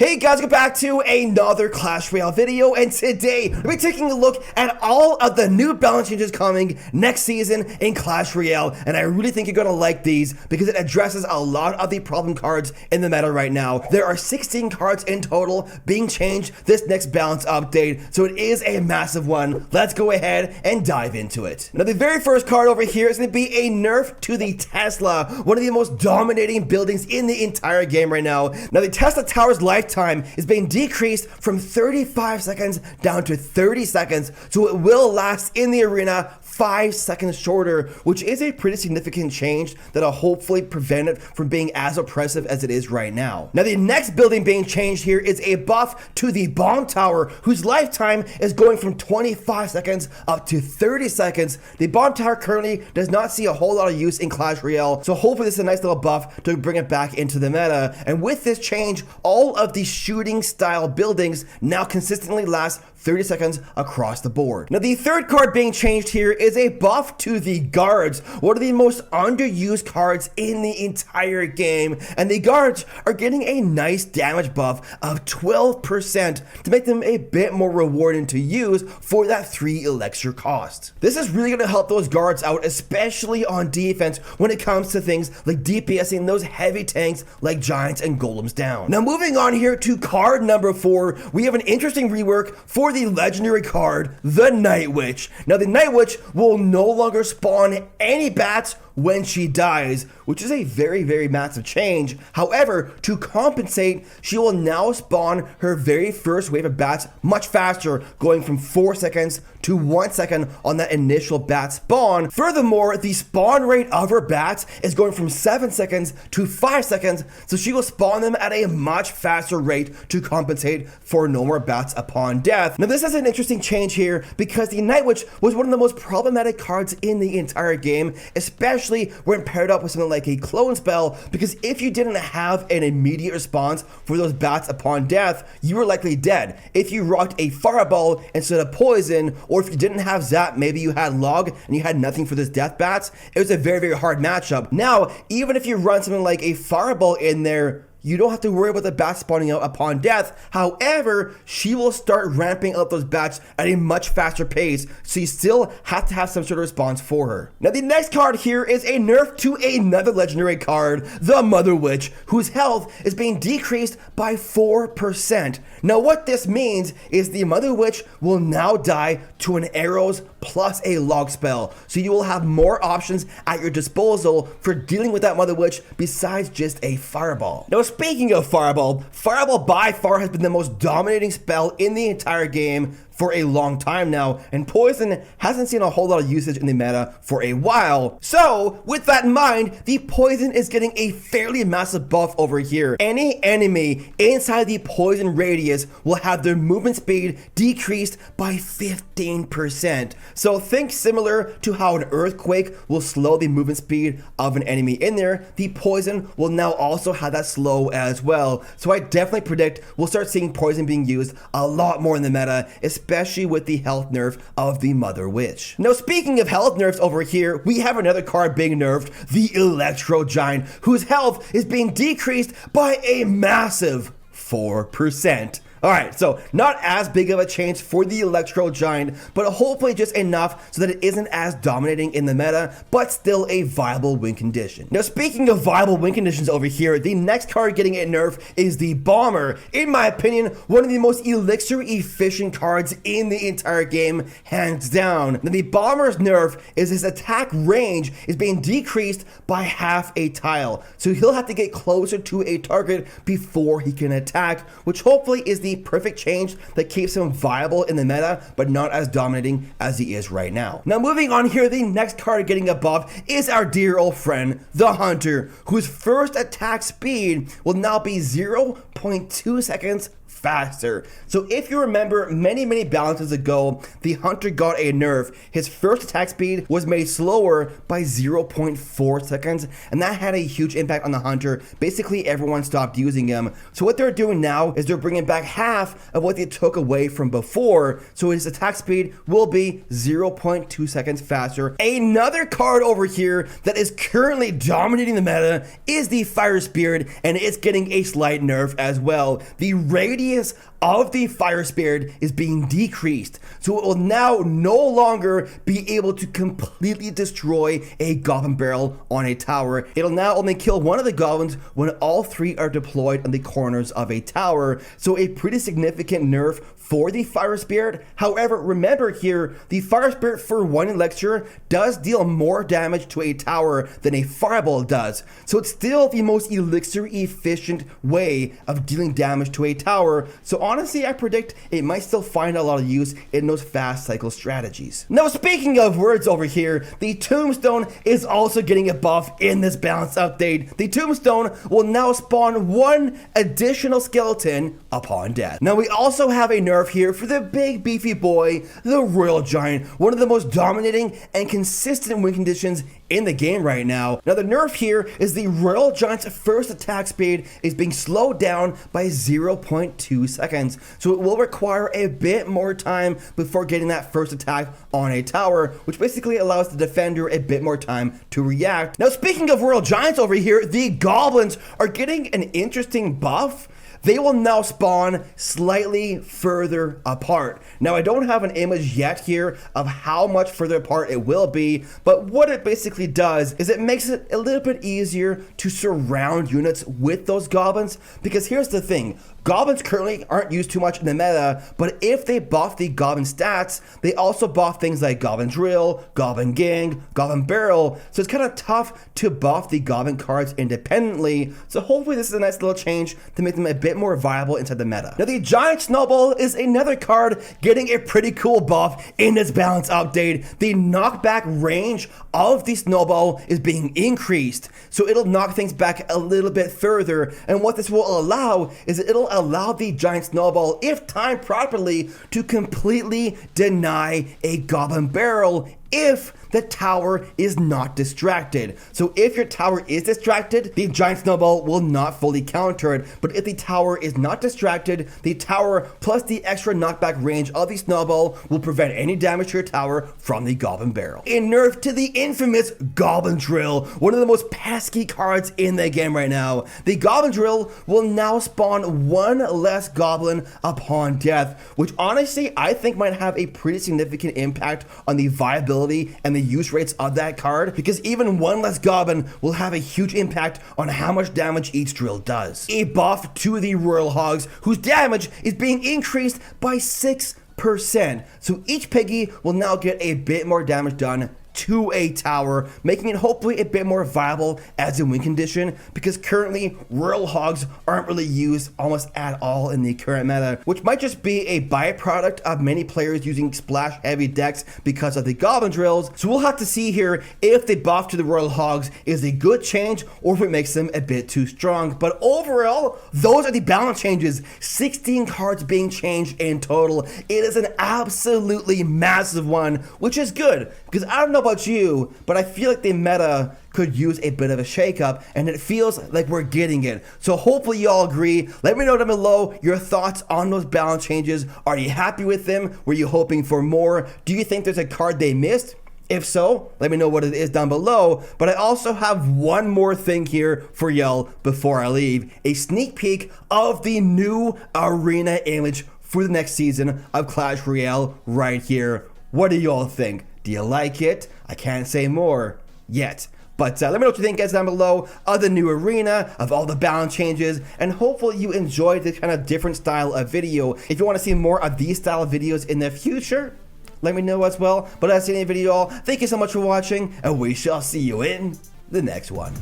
Hey guys, welcome back to another Clash Royale video, and today we're taking a look at all of the new balance changes coming next season in Clash Royale, and I really think you're gonna like these because it addresses a lot of the problem cards in the meta right now. There are 16 cards in total being changed this next balance update, so it is a massive one. Let's go ahead and dive into it. Now the very first card over here is gonna be a nerf to the Tesla, one of the most dominating buildings in the entire game right now. Now the Tesla Tower's lifetime is being decreased from 35 seconds down to 30 seconds, so it will last in the arena 5 seconds shorter, which is a pretty significant change that'll hopefully prevent it from being as oppressive as it is right now. Now the next building being changed here is a buff to the bomb tower, whose lifetime is going from 25 seconds up to 30 seconds. The bomb tower currently does not see a whole lot of use in Clash Royale, so hopefully this is a nice little buff to bring it back into the meta. And with this change, all of the shooting style buildings now consistently last 30 seconds across the board. Now the third card being changed here is a buff to the guards, one of the most underused cards in the entire game, and the guards are getting a nice damage buff of 12% to make them a bit more rewarding to use for that 3 elixir cost. This is really going to help those guards out, especially on defense when it comes to things like DPSing those heavy tanks like giants and golems down. Now moving on here to card number 4, we have an interesting rework for the legendary card, the Night Witch. Now the Night Witch will no longer spawn any bats when she dies, which is a very massive change. However, to compensate, she will now spawn her very first wave of bats much faster, going from 4 seconds to 1 second on that initial bat spawn. Furthermore, the spawn rate of her bats is going from 7 seconds to 5 seconds, so she will spawn them at a much faster rate to compensate for no more bats upon death. Now this is an interesting change here because the Night Witch was one of the most problematic cards in the entire game, especially when paired up with something like a clone spell, because if you didn't have an immediate response for those bats upon death, you were likely dead. If you rocked a fireball instead of poison, or if you didn't have zap, maybe you had log and you had nothing for those death bats, it was a very hard matchup. Now, even if you run something like a fireball in there, you don't have to worry about the bats spawning out upon death. However, she will start ramping up those bats at a much faster pace, so you still have to have some sort of response for her. Now the next card here is a nerf to another legendary card, the Mother Witch, whose health is being decreased by 4%. Now what this means is the Mother Witch will now die to an arrows plus a log spell, so you will have more options at your disposal for dealing with that Mother Witch besides just a fireball. Now speaking of fireball, fireball by far has been the most dominating spell in the entire game for a long time now, and poison hasn't seen a whole lot of usage in the meta for a while. So with that in mind, the poison is getting a fairly massive buff over here. Any enemy inside the poison radius will have their movement speed decreased by 15%. So think similar to how an earthquake will slow the movement speed of an enemy in there, the poison will now also have that slow as well. So I definitely predict we'll start seeing poison being used a lot more in the meta, especially with the health nerf of the Mother Witch. Now speaking of health nerfs over here, we have another card being nerfed, the Electro Giant, whose health is being decreased by a massive 4%. Alright, so not as big of a change for the Electro Giant, but hopefully just enough so that it isn't as dominating in the meta, but still a viable win condition. Now speaking of viable win conditions over here, the next card getting a nerf is the Bomber. In my opinion, one of the most elixir efficient cards in the entire game, hands down. Now the Bomber's nerf is his attack range is being decreased by half a tile, so he'll have to get closer to a target before he can attack, which hopefully is the perfect change that keeps him viable in the meta, but not as dominating as he is right now. Now moving on here, the next card getting a buff is our dear old friend, the Hunter, whose first attack speed will now be 0.2 seconds faster. So if you remember many balances ago, the Hunter got a nerf. His first attack speed was made slower by 0.4 seconds, and that had a huge impact on the Hunter. Basically everyone stopped using him. So what they're doing now is they're bringing back half of what they took away from before, so his attack speed will be 0.2 seconds faster. Another card over here that is currently dominating the meta is the Fire Spirit, and it's getting a slight nerf as well. The radius of the Fire Spirit is being decreased, so it will now no longer be able to completely destroy a Goblin Barrel on a tower. It'll now only kill one of the goblins when all three are deployed on the corners of a tower, so a pretty significant nerf for the Fire Spirit. However, remember here, the Fire Spirit for one Elixir does deal more damage to a tower than a Fireball does, so it's still the most Elixir efficient way of dealing damage to a tower. So honestly, I predict it might still find a lot of use in those fast cycle strategies. Now, speaking of words over here, the Tombstone is also getting a buff in this balance update. The Tombstone will now spawn one additional skeleton upon death. Now, we also have a nerf here for the big beefy boy, the Royal Giant, one of the most dominating and consistent win conditions in the game right now. Now, the nerf here is the Royal Giant's first attack speed is being slowed down by 0.2 seconds. So it will require a bit more time before getting that first attack on a tower, which basically allows the defender a bit more time to react. Now, speaking of Royal Giants over here, the Goblins are getting an interesting buff. They will now spawn slightly further apart. Now, I don't have an image yet here of how much further apart it will be, but what it basically does is it makes it a little bit easier to surround units with those goblins, because here's the thing. Goblins currently aren't used too much in the meta, but if they buff the Goblin stats, they also buff things like Goblin Drill, Goblin Gang, Goblin Barrel, so it's kind of tough to buff the Goblin cards independently, so hopefully this is a nice little change to make them a bit more viable inside the meta. Now, the Giant Snowball is another card getting a pretty cool buff in this balance update. The knockback range of the Snowball is being increased, so it'll knock things back a little bit further, and what this will allow is it'll allow the Giant Snowball, if timed properly, to completely deny a Goblin Barrel if the tower is not distracted. So if your tower is distracted, the Giant Snowball will not fully counter it. But if the tower is not distracted, the tower plus the extra knockback range of the Snowball will prevent any damage to your tower from the Goblin Barrel. A nerf to the infamous Goblin Drill, one of the most pesky cards in the game right now. The Goblin Drill will now spawn one less goblin upon death, which honestly I think might have a pretty significant impact on the viability and the use rates of that card, because even one less goblin will have a huge impact on how much damage each drill does. A buff to the Royal Hogs, whose damage is being increased by 6%. So each piggy will now get a bit more damage done to a tower, making it hopefully a bit more viable as a win condition, because currently Royal Hogs aren't really used almost at all in the current meta, which might just be a byproduct of many players using splash heavy decks because of the Goblin Drills. So we'll have to see here if the buff to the Royal Hogs is a good change or if it makes them a bit too strong. But overall, those are the balance changes. 16 cards being changed in total. It is an absolutely massive one, which is good, because I don't know about you, but I feel like the meta could use a bit of a shakeup, and it feels like we're getting it. So hopefully you all agree. Let me know down below your thoughts on those balance changes. Are you happy with them? Were you hoping for more? Do you think there's a card they missed? If so, let me know what it is down below. But I also have one more thing here for y'all before I leave. A sneak peek of the new arena image for the next season of Clash Royale right here. What do y'all think? Do you like it? I can't say more yet. But let me know what you think, guys, down below of the new arena, of all the balance changes, and hopefully you enjoyed this kind of different style of video. If you want to see more of these style of videos in the future, let me know as well. But that's the end of the video, y'all. Thank you so much for watching, and we shall see you in the next one.